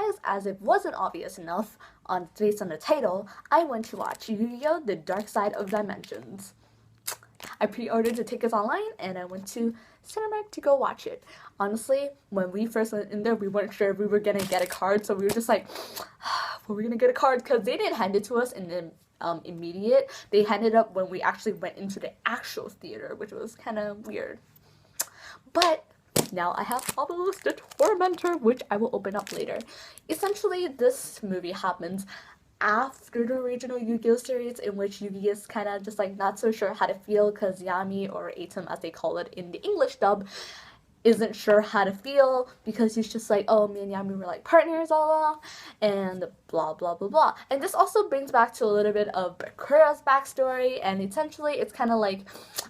guys, as it wasn't obvious enough based on the title, I went to watch Yugioh, The Dark Side of Dimensions. I pre-ordered the tickets online and I went to Cinemark to go watch it. Honestly, when we first went in there, we weren't sure if we were gonna get a card, so we were just like, were we gonna get a card? Because they didn't hand it to us in the immediate. They handed it up when we actually went into the actual theater, which was kind of weird. But now I have OBELISK the Tormentor, which I will open up later. Essentially, this movie happens after the original Yu-Gi-Oh series, in which Yugi is kind of just like not so sure how to feel because Yami, or Atom as they call it in the English dub, isn't sure how to feel because he's just like, oh, me and Yami were like partners all along, and blah blah blah blah. And this also brings back to a little bit of Bakura's backstory, and essentially it's kind of like,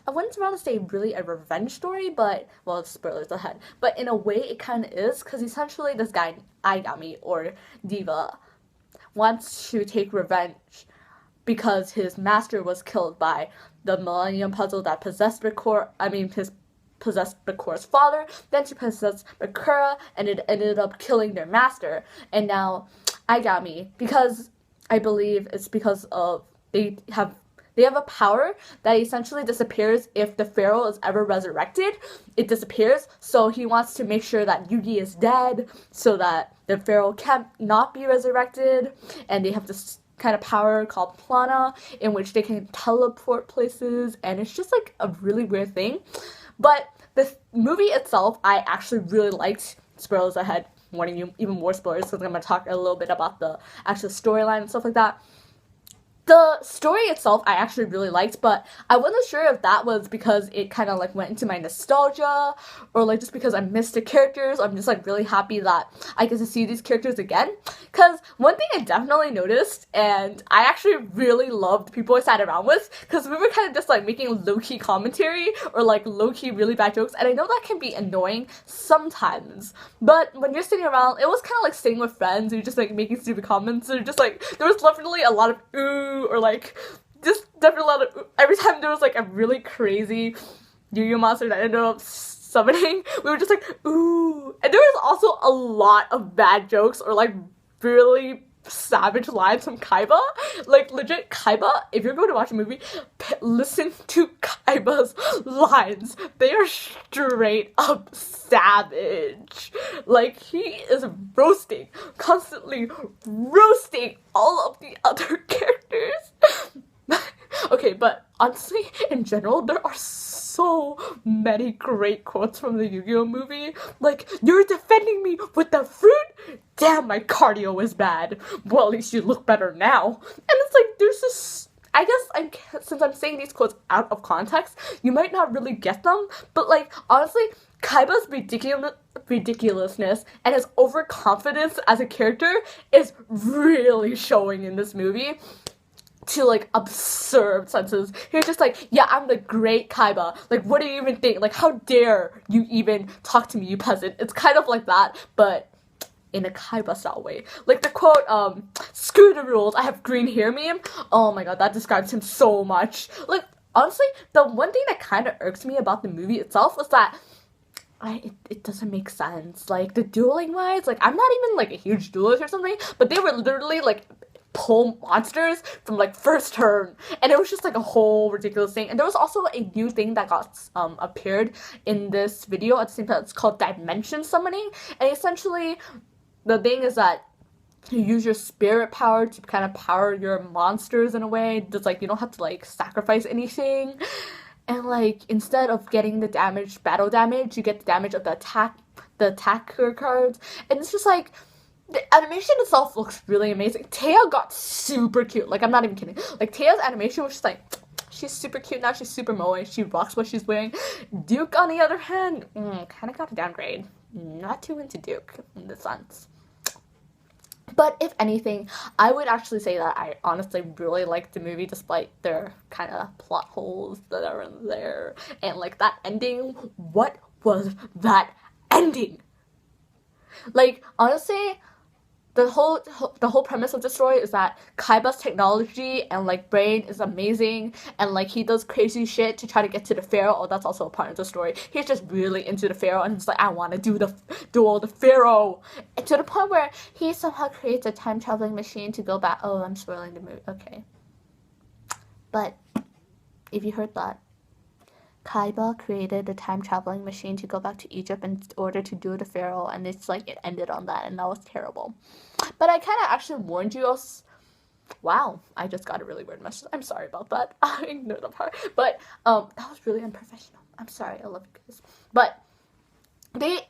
I wouldn't want to say really a revenge story, but, well, spoilers ahead, but in a way it kind of is, because essentially this guy, Aigami, or Diva, wants to take revenge because his master was killed by the Millennium Puzzle that possessed possessed Bakura's father, then she possessed Bakura, and it ended up killing their master. And now Aigami, because I believe it's because of they have a power that essentially disappears if the pharaoh is ever resurrected. It disappears, so he wants to make sure that Yugi is dead so that the pharaoh can't not be resurrected, and they have this kind of power called Plana in which they can teleport places, and it's just like a really weird thing. But the movie itself, I actually really liked. Spoilers ahead, warning you, even more spoilers, because I'm going to talk a little bit about the actual storyline and stuff like that. The story itself I actually really liked, but I wasn't sure if that was because it kind of like went into my nostalgia, or like just because I missed the characters. I'm just like really happy that I get to see these characters again. Because one thing I definitely noticed, and I actually really loved the people I sat around with, because we were kind of just like making low-key commentary or like low-key really bad jokes, and I know that can be annoying sometimes, but when you're sitting around, it was kind of like sitting with friends, you're just like making stupid comments, or just like, there was definitely a lot of ooh, or like, just definitely a lot of, every time there was like a really crazy Yu-Gi-Oh monster that ended up summoning, we were just like, ooh. And there was also a lot of bad jokes, or like really savage lines from Kaiba. Like, legit, Kaiba, if you're going to watch a movie, listen to Kaiba's lines. They are straight up savage. Like, he is roasting, constantly roasting all of the other characters. Okay, but honestly, in general, there are so many great quotes from the Yu-Gi-Oh movie. Like, you're defending me with the fruit? Damn, my cardio is bad. Well, at least you look better now. And it's like, there's this, I guess since I'm saying these quotes out of context, you might not really get them, but like, honestly, Kaiba's ridiculousness and his overconfidence as a character is really showing in this movie. To like absurd senses. He's just like, yeah, I'm the great Kaiba. Like, what do you even think? Like, how dare you even talk to me, you peasant? It's kind of like that, but in a Kaiba style way. Like the quote, screw the rules, I have green hair meme. Oh my god, that describes him so much. Like, honestly, the one thing that kind of irks me about the movie itself was that it doesn't make sense. Like, the dueling wise, like, I'm not even like a huge duelist or something, but they were literally like pull monsters from like first turn, and it was just like a whole ridiculous thing. And there was also a new thing that got appeared in this video at the same time. It's called dimension summoning, and essentially the thing is that you use your spirit power to kind of power your monsters in a way. Just like, you don't have to like sacrifice anything, and like, instead of getting the damage, battle damage, you get the damage of the attacker cards, and it's just like, the animation itself looks really amazing. Taya got super cute. Like, I'm not even kidding. Like, Taya's animation was just like, she's super cute now. She's super moe. She rocks what she's wearing. Duke, on the other hand, kind of got a downgrade. Not too into Duke in this sense. But if anything, I would actually say that I honestly really liked the movie despite their kind of plot holes that are in there. And like, that ending, what was that ending? Like, honestly, the whole premise of the story is that Kaiba's technology and like brain is amazing, and like he does crazy shit to try to get to the pharaoh. Oh, that's also a part of the story. He's just really into the pharaoh, and he's like, I want to do all the pharaoh, and to the point where he somehow creates a time traveling machine to go back. Oh, I'm spoiling the movie. Okay, but if you heard that, Kaiba created a time traveling machine to go back to Egypt in order to do the pharaoh, and it's like it ended on that, and that was terrible. But I kind of actually warned you. Wow, I just got a really weird message. I'm sorry about that. I ignored that part, but that was really unprofessional. I'm sorry. I love you guys, but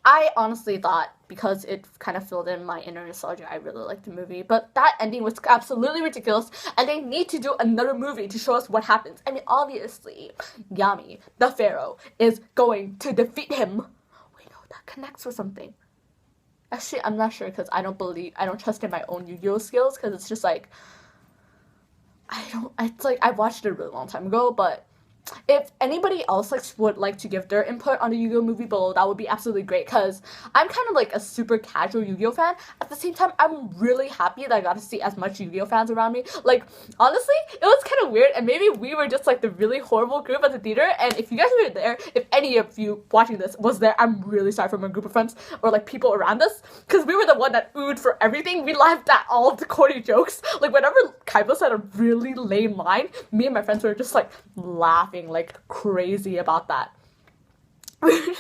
I honestly thought, because it kind of filled in my inner nostalgia, I really liked the movie. But that ending was absolutely ridiculous, and they need to do another movie to show us what happens. I mean, obviously, Yami, the pharaoh, is going to defeat him. Wait, no, that connects with something. Actually, I'm not sure, because I don't trust in my own Yu-Gi-Oh skills, because it's just like, it's like, I watched it a really long time ago, but if anybody else would like to give their input on the Yu-Gi-Oh movie below, that would be absolutely great, because I'm kind of like a super casual Yu-Gi-Oh fan. At the same time, I'm really happy that I got to see as much Yu-Gi-Oh fans around me. Like, honestly, it was kind of weird, and maybe we were just like the really horrible group at the theater, and if you guys were there, if any of you watching this was there, I'm really sorry for my group of friends or like people around us, because we were the one that oohed for everything. We laughed at all of the corny jokes. Like, whenever Kaiba said a really lame line, me and my friends were just like laughing like crazy about that. We